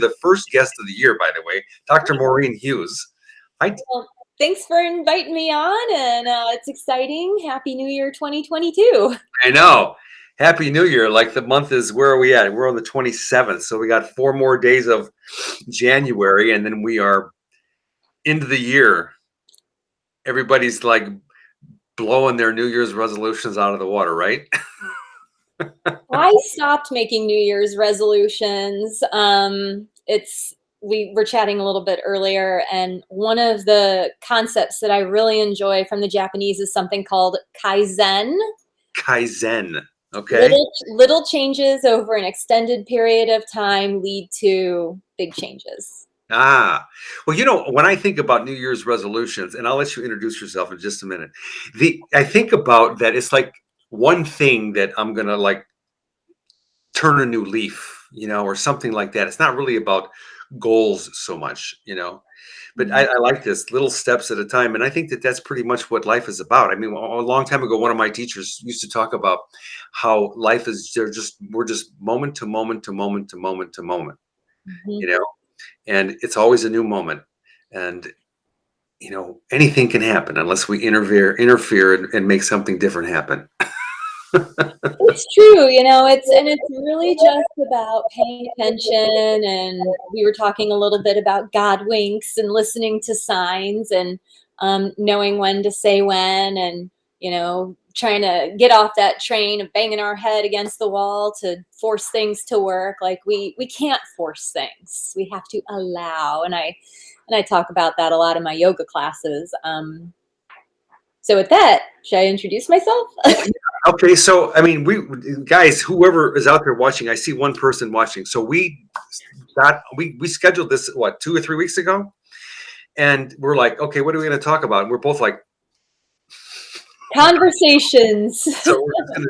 the first guest of the year, by the way, Dr. Maureen Hughes. Well, thanks for inviting me on, and it's exciting. Happy New Year 2022. I know. Happy New Year. Like the month is, where are we at? We're on the 27th. So we got 4 more days of January, and then we are into the year. Everybody's like blowing their New Year's resolutions out of the water, right? I stopped making New Year's resolutions. We were chatting a little bit earlier, and one of the concepts that I really enjoy from the Japanese is something called kaizen. Kaizen. Okay. Little changes over an extended period of time lead to big changes. Ah, well, when I think about New Year's resolutions, and I'll let you introduce yourself in just a minute. I think about that it's like one thing that I'm gonna like turn a new leaf, or something like that. It's not really about goals so much, but I like this little steps at a time. And I think that that's pretty much what life is about. I mean, a long time ago, one of my teachers used to talk about how life is, we're just moment to moment to moment to moment to moment, and it's always a new moment. And, anything can happen unless we interfere and make something different happen. It's true, it's really just about paying attention. And we were talking a little bit about God winks and listening to signs, and knowing when to say when, and trying to get off that train of banging our head against the wall to force things to work. Like we can't force things. We have to allow. And I talk about that a lot in my yoga classes. So with that, should I introduce myself? Okay, so I mean, we guys, whoever is out there watching, I see one person watching. So we scheduled this 2 or 3 weeks ago, and we're like, okay, what are we going to talk about? And we're both like, conversations. So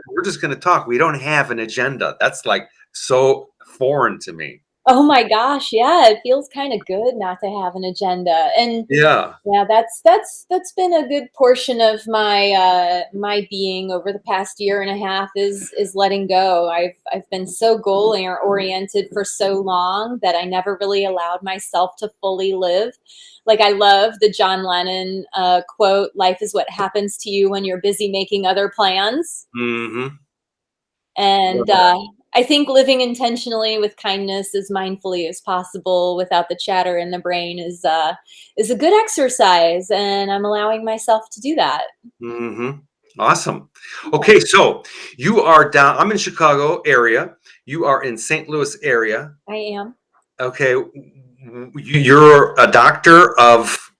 we're just gonna talk. We don't have an agenda. That's like so foreign to me. Oh my gosh, yeah, it feels kind of good not to have an agenda. And Yeah. that's been a good portion of my being over the past year and a half is letting go. I've been so goal oriented for so long that I never really allowed myself to fully live. Like, I love the John Lennon quote, "Life is what happens to you when you're busy making other plans." Mm-hmm. And I think living intentionally with kindness as mindfully as possible without the chatter in the brain is a good exercise, and I'm allowing myself to do that. Mm-hmm. Awesome. Okay, so you are down. I'm in Chicago area. You are in St. Louis area. I am. Okay, you're a doctor of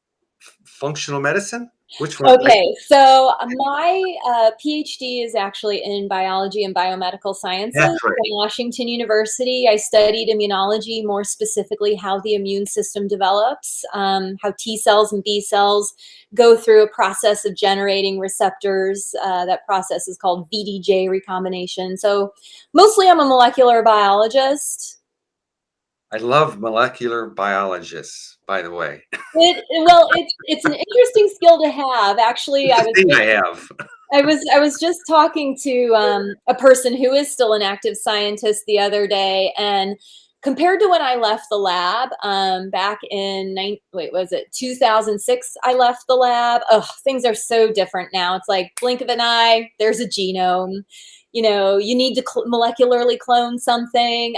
functional medicine? Which one? Okay, so my PhD is actually in biology and biomedical sciences That's right. from Washington University. I studied immunology, more specifically how the immune system develops, how T cells and B cells go through a process of generating receptors. That process is called VDJ recombination. So mostly I'm a molecular biologist. I love molecular biologists, by the way. It's an interesting skill to have. Actually, It's a thing I have. I was just talking to a person who is still an active scientist the other day, and compared to when I left the lab back in 2006, I left the lab. Oh, things are so different now. It's like blink of an eye, there's a genome. You need to molecularly clone something.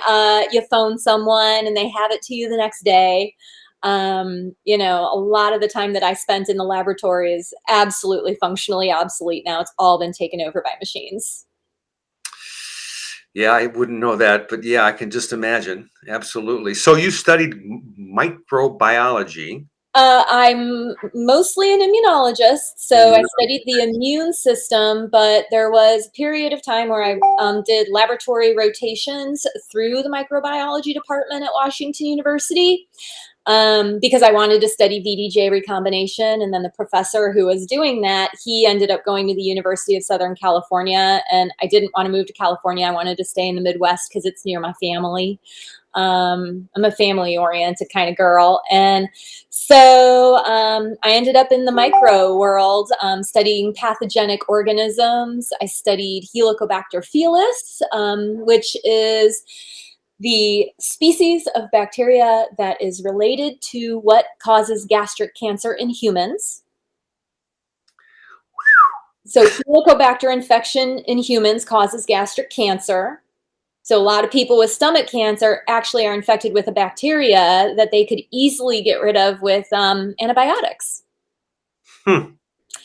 You phone someone and they have it to you the next day. A lot of the time that I spent in the laboratory is absolutely functionally obsolete now. It's all been taken over by machines. Yeah, I wouldn't know that, but yeah, I can just imagine. Absolutely. So you studied microbiology. I'm mostly an immunologist, so I studied the immune system, but there was a period of time where I did laboratory rotations through the microbiology department at Washington University. Because I wanted to study VDJ recombination. And then the professor who was doing that, he ended up going to the University of Southern California. And I didn't want to move to California. I wanted to stay in the Midwest because it's near my family. I'm a family-oriented kind of girl. And so I ended up in the micro world, studying pathogenic organisms. I studied Helicobacter felis, which is the species of bacteria that is related to what causes gastric cancer in humans. So Helicobacter infection in humans causes gastric cancer. So a lot of people with stomach cancer actually are infected with a bacteria that they could easily get rid of with antibiotics.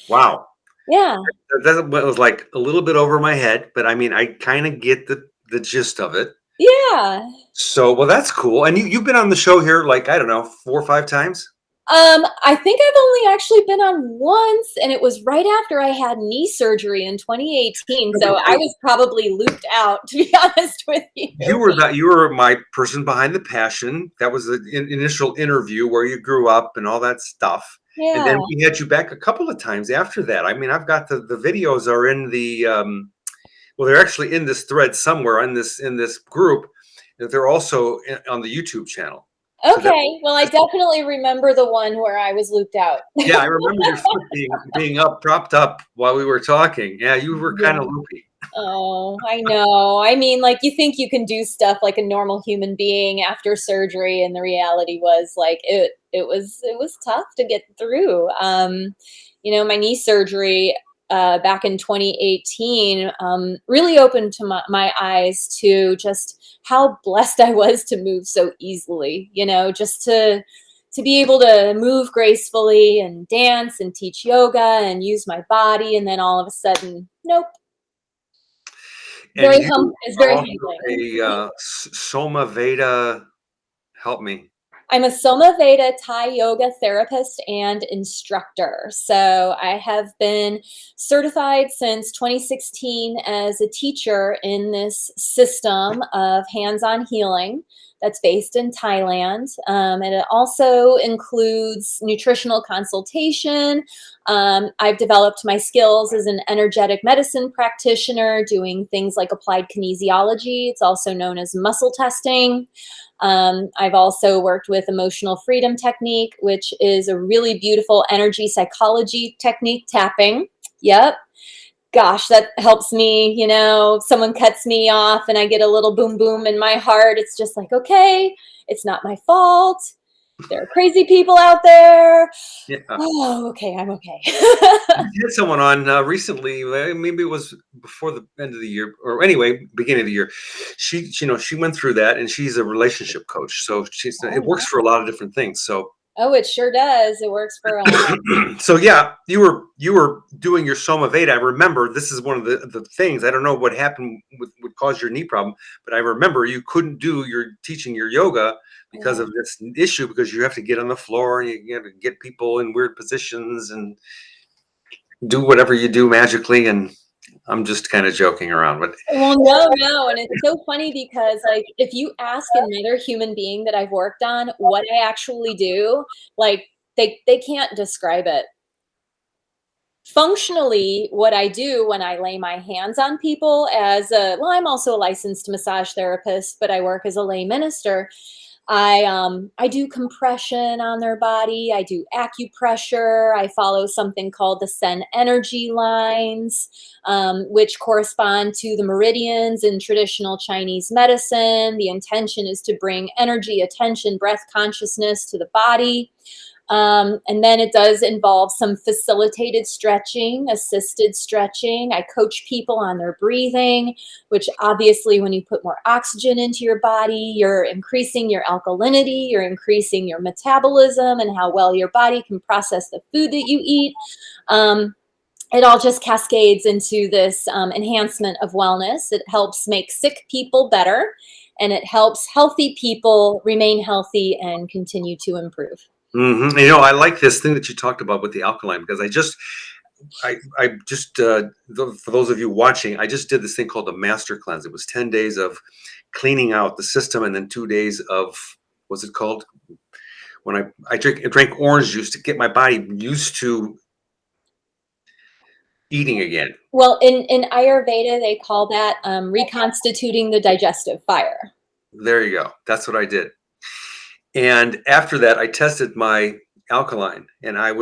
Wow. Yeah. That was like a little bit over my head, but I mean, I kind of get the gist of it. Yeah. So, well, that's cool. And you've been on the show here, like, I don't know, 4 or 5 times? I think I've only actually been on once, and it was right after I had knee surgery in 2018. So I was probably looped out, to be honest with you. You were my person behind the passion. That was the initial interview where you grew up and all that stuff. And Yeah. then we had you back a couple of times after that. I mean, I've got the videos are in the well, they're actually in this thread somewhere in this group. They're also on the YouTube channel. So Okay. Well, I definitely remember the one where I was looped out. yeah, I remember your foot being up, propped up while we were talking. Yeah, you were kind Yeah. of loopy. Oh, I know. I mean, like, you think you can do stuff like a normal human being after surgery, and the reality was like it was tough to get through. My knee surgery back in 2018 really opened to my eyes to just how blessed I was to move so easily. Just to be able to move gracefully and dance and teach yoga and use my body, and then all of a sudden, nope. And Very you it's are very also humbling. a Soma Veda. Help me. I'm a Soma Veda Thai yoga therapist and instructor. So I have been certified since 2016 as a teacher in this system of hands-on healing that's based in Thailand. And it also includes nutritional consultation. I've developed my skills as an energetic medicine practitioner, doing things like applied kinesiology. It's also known as muscle testing. I've also worked with emotional freedom technique, which is a really beautiful energy psychology technique, tapping. Yep. Gosh, that helps me. Someone cuts me off and I get a little boom boom in my heart. It's just like, okay, it's not my fault. There are crazy people out there. Yeah. Oh, okay, I'm okay. You had someone on recently, maybe it was before the end of the year, or anyway, beginning of the year. She went through that, and she's a relationship coach. So it Oh, works for a lot of different things. So oh, it sure does. It works for so yeah, you were doing your Soma Veda. I remember this is one of the things. I don't know what happened would cause your knee problem, but I remember you couldn't do your teaching your yoga because of this issue, because you have to get on the floor and you have to get people in weird positions and do whatever you do magically. And I'm just kind of joking around, but Well, no, and it's so funny because, like, if you ask another human being that I've worked on what I actually do, like, they can't describe it. Functionally, what I do when I lay my hands on people I'm also a licensed massage therapist, but I work as a lay minister. I do compression on their body. I do acupressure. I follow something called the Sen energy lines, which correspond to the meridians in traditional Chinese medicine. The intention is to bring energy, attention, breath consciousness to the body. And then it does involve some facilitated stretching, assisted stretching. I coach people on their breathing, which obviously, when you put more oxygen into your body, you're increasing your alkalinity, you're increasing your metabolism and how well your body can process the food that you eat. It all just cascades into this enhancement of wellness. It helps make sick people better, and it helps healthy people remain healthy and continue to improve. mm-hmm. I like this thing that you talked about with the alkaline, because I just for those of you watching, I just did this thing called the master cleanse. It was 10 days of cleaning out the system, and then 2 days of, what's it called, when I drank orange juice to get my body used to eating again. Well, in Ayurveda, they call that reconstituting the digestive fire. There you go. That's what I did. And after that, I tested my alkaline, and I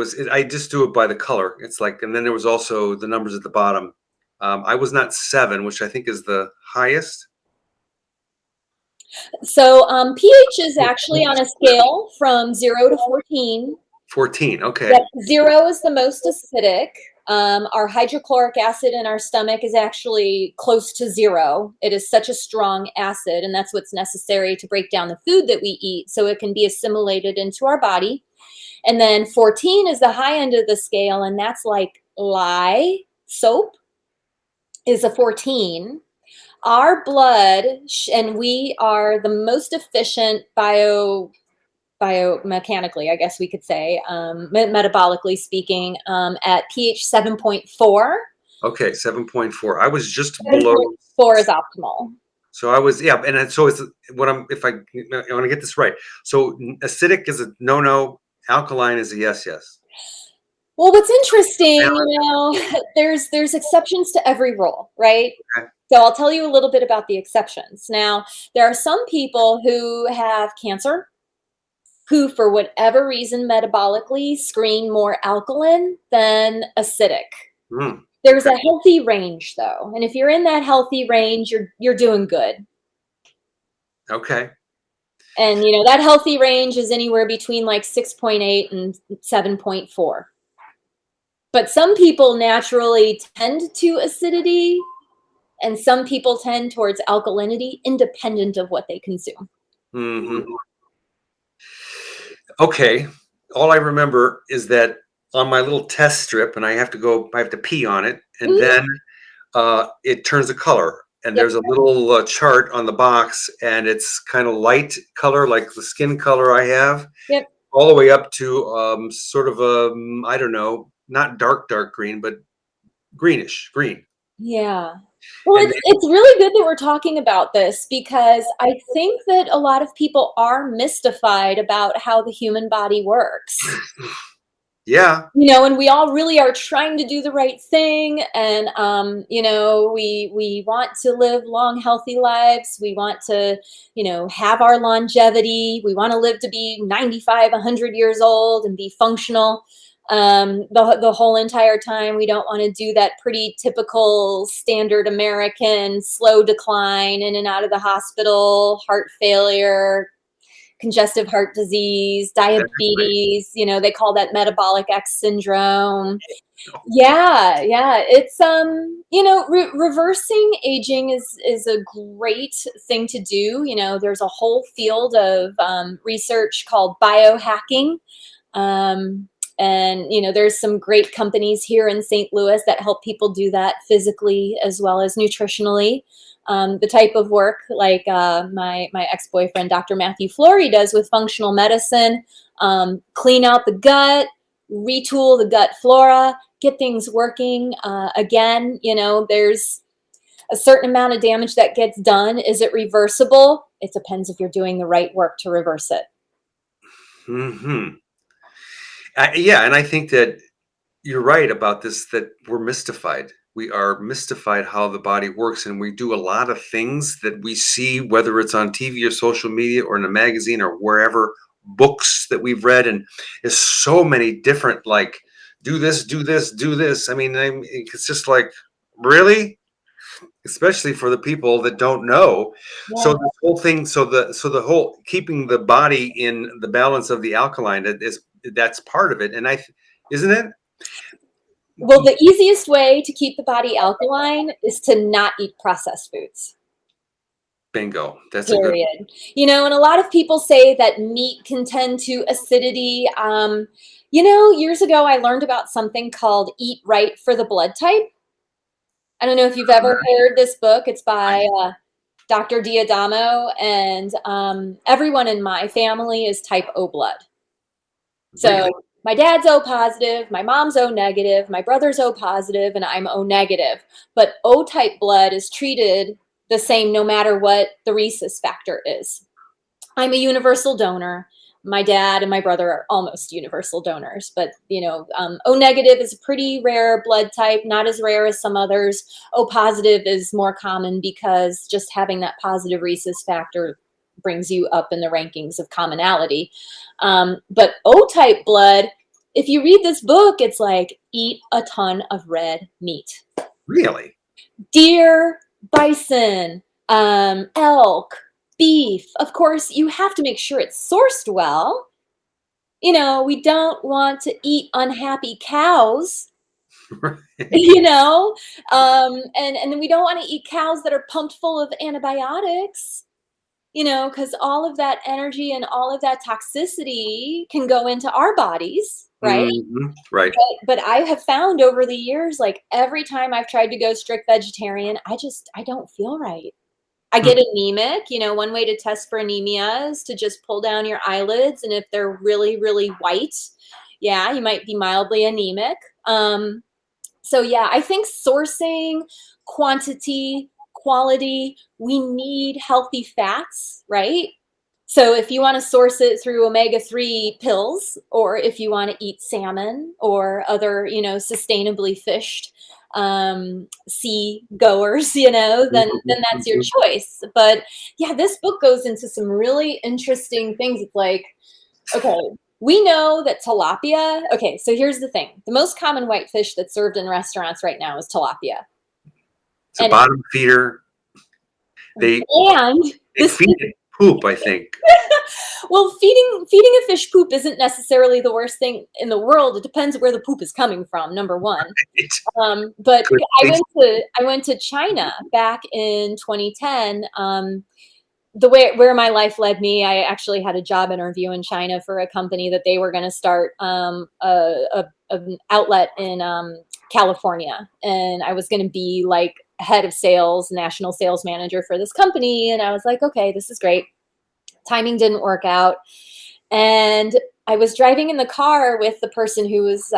just do it by the color. It's like, and then there was also the numbers at the bottom. I was not 7, which I think is the highest. So pH is actually on a scale from 0 to 14. 14. Yep, Okay. 0 is the most acidic. Our hydrochloric acid in our stomach is actually close to 0. It is such a strong acid, and that's what's necessary to break down the food that we eat so it can be assimilated into our body. And then 14 is the high end of the scale, and that's like lye soap is a 14. Our blood, and we are the most efficient biomechanically, I guess we could say, metabolically speaking, at pH 7.4. Okay. 7.4. I was just below. 7.4 is optimal. So I was, yeah. And so it's what if I want to get this right. So acidic is a no. Alkaline is a yes. Well, what's interesting, Balance. there's exceptions to every rule, right? Okay. So I'll tell you a little bit about the exceptions. Now, there are some people who have cancer who, for whatever reason, metabolically screen more alkaline than acidic. There's Okay. a healthy range, though, and if you're in that healthy range, you're doing good. Okay. And that healthy range is anywhere between like 6.8 and 7.4. But some people naturally tend to acidity, and some people tend towards alkalinity, independent of what they consume. Hmm. Okay. All I remember is that on my little test strip, and I have to pee on it, and Mhm. then it turns a color. And Yep. there's a little chart on the box, and it's kind of light color, like the skin color I have, Yep. all the way up to sort of I don't know, not dark green, but greenish green. Yeah. Well, And it's really good that we're talking about this because I think that a lot of people are mystified about how the human body works. yeah, And we all really are trying to do the right thing, and we want to live long, healthy lives. We want to, have our longevity. We want to live to be 95, 100 years old and be functional. The whole entire time, we don't want to do that pretty typical standard American slow decline in and out of the hospital, heart failure, congestive heart disease, exactly. diabetes, they call that metabolic X syndrome. Yeah, yeah. It's reversing aging is a great thing to do. There's a whole field of research called biohacking. Um, and there's some great companies here in St. Louis that help people do that physically as well as nutritionally. The type of work like my ex-boyfriend, Dr. Matthew Flory, does with functional medicine, clean out the gut, retool the gut flora, get things working again. There's a certain amount of damage that gets done. Is it reversible? It depends if you're doing the right work to reverse it. Hmm. Yeah, and I think that you're right about this, that we're mystified. We are mystified how the body works, and we do a lot of things that we see, whether it's on TV or social media or in a magazine or wherever, books that we've read, and there's so many different, like, do this, do this, do this. I mean, it's just like, really? Especially for the people that don't know. So Yeah. this whole thing, so the whole keeping the body in the balance of the alkaline, that's part of it, and isn't it? Well, the easiest way to keep the body alkaline is to not eat processed foods. Bingo. That's a good. Period. And a lot of people say that meat can tend to acidity. Years ago I learned about something called Eat Right for the Blood Type. I don't know if you've ever heard this book. It's by Dr. Diadamo, and everyone in my family is type O blood. So Really? my dad's O positive, my mom's O negative, my brother's O positive, and I'm O negative. But O type blood is treated the same no matter what the rhesus factor is. I'm a universal donor. My dad and my brother are almost universal donors, but O negative is a pretty rare blood type, not as rare as some others. O positive is more common because just having that positive rhesus factor brings you up in the rankings of commonality. But O type blood, if you read this book, it's like eat a ton of red meat. Really? Deer, bison, elk, beef. Of course, you have to make sure it's sourced well. We don't want to eat unhappy cows, Right. you know, and then we don't want to eat cows that are pumped full of antibiotics, because all of that energy and all of that toxicity can go into our bodies, right? Right. But I have found over the years, like every time I've tried to go strict vegetarian, I don't feel right. I Hmm. get anemic. One way to test for anemia is to just pull down your eyelids, and if they're really, really white, yeah, you might be mildly anemic. So yeah, I think sourcing, quantity, quality, we need healthy fats, right? So if you want to source it through omega-3 pills, or if you want to eat salmon or other, sustainably fished sea goers, then that's your Mhm. choice. But yeah, this book goes into some really interesting things. It's like, okay, we know that tilapia. Okay, so here's the thing: the most common whitefish that's served in restaurants right now is tilapia, It's a and bottom feeder. They and they this feed it poop, I think. well, feeding a fish poop isn't necessarily the worst thing in the world. It depends where the poop is coming from, number one. It's But good I went to China back in 2010. The way where my life led me, I actually had a job interview in China for a company that they were going to start an outlet in California, and I was going to be like head of sales, national sales manager for this company. And I was like, okay, this is great. Timing didn't work out, and I was driving in the car with the person who was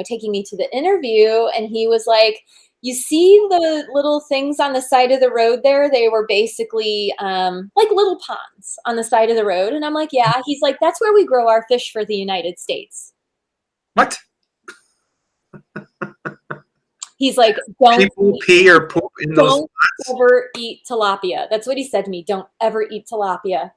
taking me to the interview, and he was like, you see the little things on the side of the road there? They were basically like little ponds on the side of the road. And I'm like, yeah. He's like, that's where we grow our fish for the United States. What? He's like, don't People pee or poop in those don't pots? ever eat tilapia. That's what he said to me. Don't ever eat tilapia.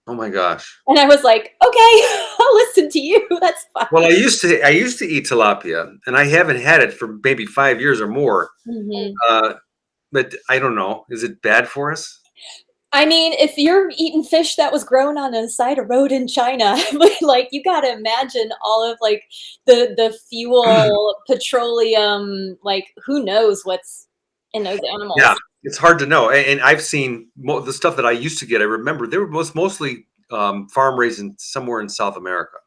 Oh my gosh. And I was like, okay, I'll listen to you. That's Well, fine. I used to eat tilapia, and I haven't had it for maybe 5 years or more. Mhm. Uh, but I don't know. Is it bad for us? I mean, if you're eating fish that was grown on the side of road in China, like you got to imagine all of like the fuel, petroleum, like who knows what's in those Yeah, animals. it's hard to know. And I've seen the stuff that I used to get. I remember they were mostly farm raised somewhere in South America.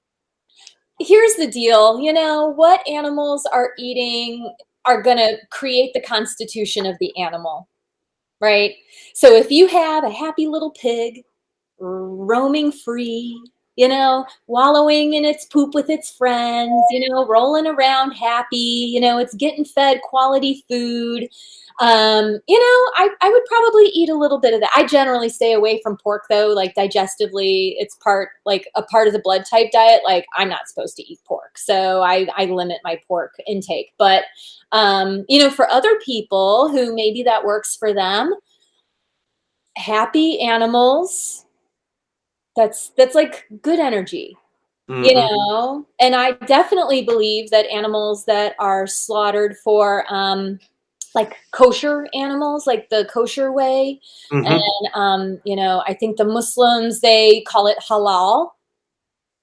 Here's the deal, what animals are eating are going to create the constitution of the animal, right? So if you have a happy little pig roaming free, wallowing in its poop with its friends, rolling around happy, it's getting fed quality food. I would probably eat a little bit of that. I generally stay away from pork though, like digestively, it's like a part of the blood type diet. Like I'm not supposed to eat pork. So I limit my pork intake. But for other people who maybe that works for them, happy animals, that's like good energy, Hmm. and I definitely believe that animals that are slaughtered for like kosher animals, like the kosher way, Hmm. and I think the Muslims, they call it halal.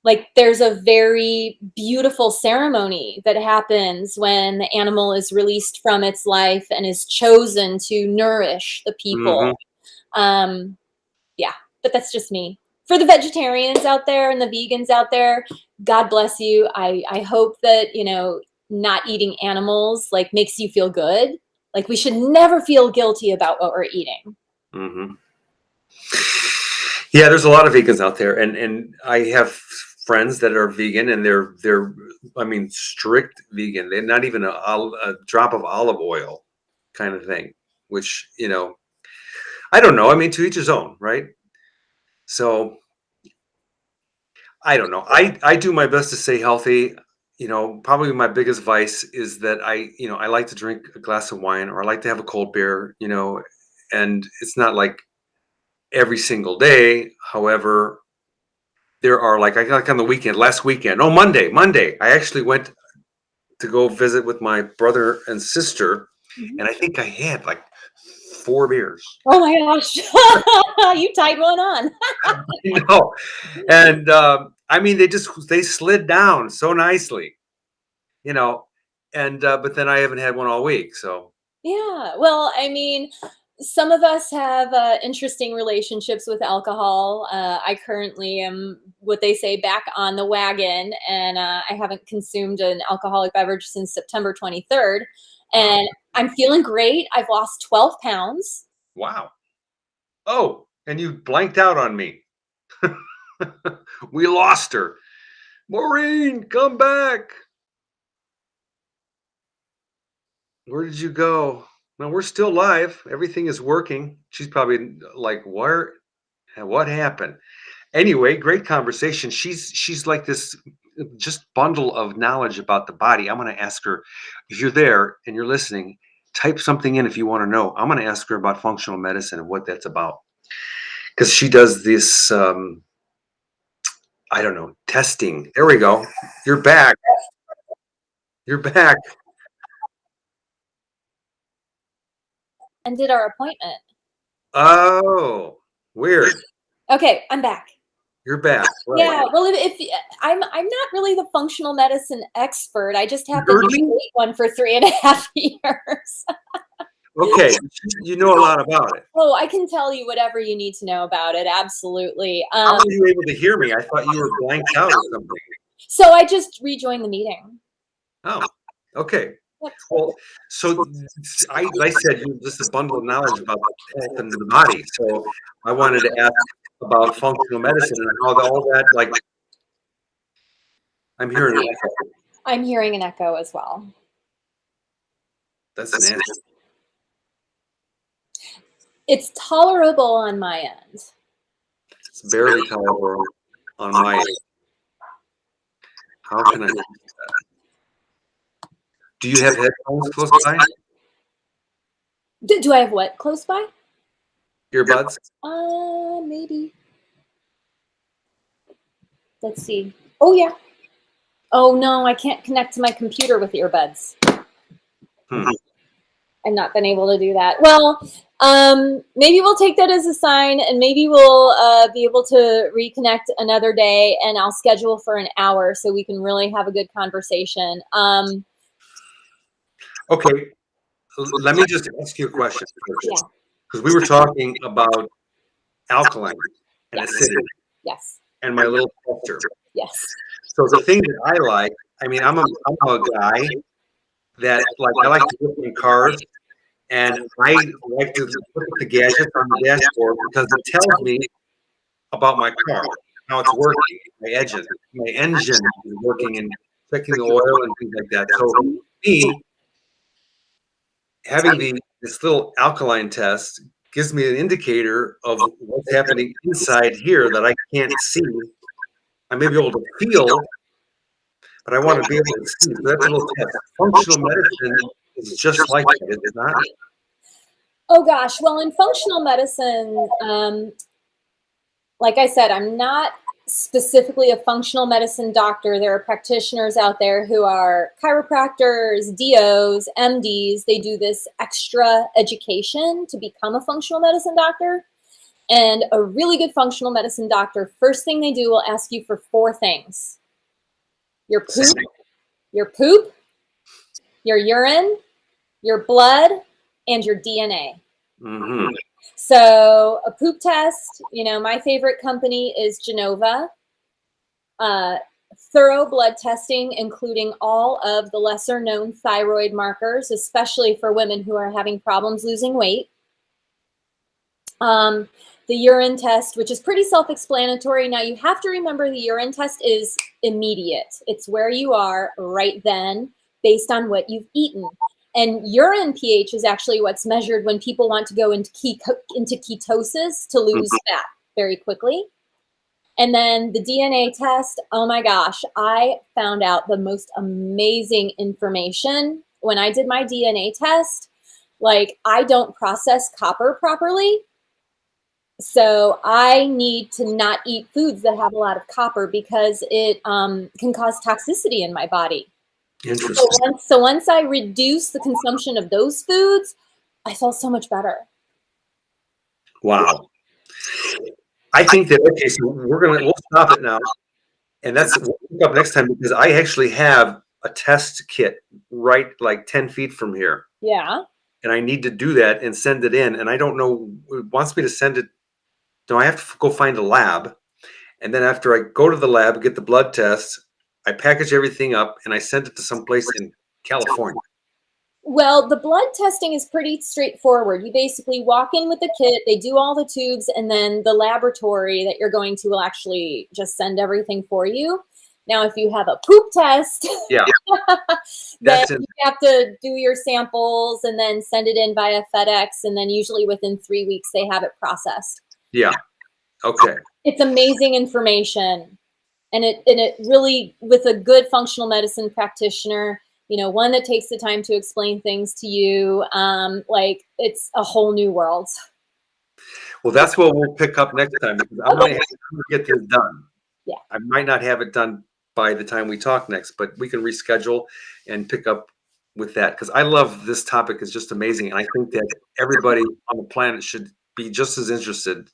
Like there's a very beautiful ceremony that happens when the animal is released from its life and is chosen to nourish the people. Hmm. um yeah, but that's just me. For the vegetarians out there and the vegans out there, God bless you. I hope that, not eating animals like makes you feel good. Like we should never feel guilty about what we're eating. Hmm. Yeah, there's a lot of vegans out there, and I have friends that are vegan, and they're I mean strict vegan. They're not even a drop of olive oil kind of thing, which I don't know. I mean, to each his own, right? So I don't know. I do my best to stay healthy. Probably my biggest vice is that I like to drink a glass of wine, or I like to have a cold beer, and it's not like every single day. However, there are like on the weekend, last weekend, oh, Monday, I actually went to go visit with my brother and sister, Mhm. and I think I had like 4 beers. Oh my gosh. You tied one on. No. And I mean, they slid down so nicely, you know, and but then I haven't had one all week. So Yeah. Well, I mean, some of us have interesting relationships with alcohol. I currently am what they say back on the wagon, and I haven't consumed an alcoholic beverage since September 23rd. And I'm feeling great. I've lost 12 pounds. wow. Oh, and you blanked out on me. We lost her. Maureen, come back. Where did you go? No, we're still live. Everything is working. She's probably like, where? What happened? Anyway, great conversation. She's like this just bundle of knowledge about the body. I'm going to ask her, if you're there and you're listening, type something in if you want to know. I'm going to ask her about functional medicine and what that's about, because she does this. I don't know, testing. There we go. You're back. You're back. And did our appointment. Oh, weird. Okay, I'm back. You're back. Right. Yeah, well, if I'm not really the functional medicine expert. I just happen to be one for 3.5 years. Okay, you know a lot about it. Oh, I can tell you whatever you need to know about it. Absolutely. How were you able to hear me? I thought you were blanked out or something. So I just rejoined the meeting. Oh, okay. Well, so I said you're just a bundle of knowledge about health and the body. So I wanted to ask about functional medicine and how all that, like, I'm hearing an echo. I'm hearing an echo as well. That's nasty. It's tolerable on my end. It's barely tolerable on my end. How can I fix that? Do you have headphones close by? Do I have what close by? Earbuds? Maybe. Let's see. Oh, yeah. Oh, no, I can't connect to my computer with earbuds. I've not been able to do that. Well, maybe we'll take that as a sign, and maybe we'll be able to reconnect another day, and I'll schedule for an hour so we can really have a good conversation. Okay, let me just ask you a question first. Yeah. Because we were talking about alkaline and acidity. Yes. And my little tester. Yes. So the thing that I like, I mean, I'm a guy that I like to look in cars, and I like to look at the gadgets on the dashboard because it tells me about my car, how it's working, my engine is working, and checking the oil and things like that. So me having this little alkaline test gives me an indicator of what's happening inside here that I can't see. I may be able to feel, but I want to be able to see. So that's a little test. Functional medicine is just like that, is it not? Oh, gosh. Well, in functional medicine, like I said, I'm not specifically a functional medicine doctor. There are practitioners out there who are chiropractors, DOs, MDs. They do this extra education to become a functional medicine doctor. And a really good functional medicine doctor, first thing they do will ask you for 4 things: your poop, your urine, your blood, and your DNA. Mm-hmm. So a poop test, my favorite company is Genova. Thorough blood testing, including all of the lesser known thyroid markers, especially for women who are having problems losing weight. The urine test, which is pretty self-explanatory. Now, you have to remember the urine test is immediate. It's where you are right then based on what you've eaten. And urine pH is actually what's measured when people want to go into ketosis to lose fat very quickly. And then the DNA test, oh my gosh, I found out the most amazing information when I did my DNA test. Like, I don't process copper properly. So I need to not eat foods that have a lot of copper because it can cause toxicity in my body. Interesting. So once I reduced the consumption of those foods, I felt so much better. Wow. I think that, okay, so we'll stop it now. And we'll pick up next time because I actually have a test kit right like 10 feet from here. Yeah. And I need to do that and send it in. And I don't know, it wants me to send it. No, I have to go find a lab. And then after I go to the lab, get the blood test, I package everything up and I send it to someplace in California. Well, the blood testing is pretty straightforward. You basically walk in with the kit, they do all the tubes, and then the laboratory that you're going to will actually just send everything for you. Now, if you have a poop test, Yeah, then that's in. you have to do your samples and then send it in via FedEx, and then usually within 3 weeks they have it processed. Yeah. Okay. It's amazing information. And it really, with a good functional medicine practitioner, you know, one that takes the time to explain things to you, like it's a whole new world. Well, that's what we'll pick up next time because I'm going to have to get this done. Yeah. I might not have it done by the time we talk next, but we can reschedule and pick up with that because I love this topic. It's just amazing. And I think that everybody on the planet should be just as interested.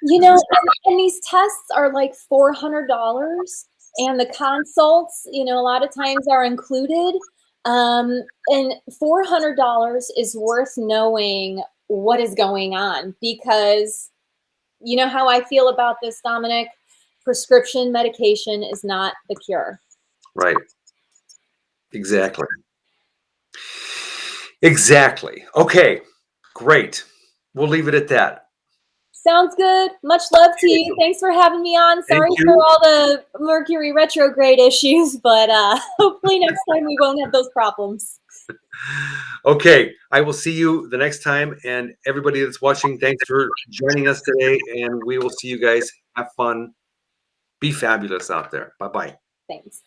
You know, and these tests are like $400, and the consults, you know, a lot of times are included. And $400 is worth knowing what is going on, because you know how I feel about this, Domenic? Prescription medication is not the cure. Right. Exactly. Exactly. Okay. Great. We'll leave it at that. Sounds good. Much love to you. Thanks for having me on. Sorry for all the Mercury retrograde issues, but hopefully next time we won't have those problems. Okay, I will see you the next time. And everybody that's watching, thanks for joining us today. And we will see you guys. Have fun. Be fabulous out there. Bye-bye. Thanks.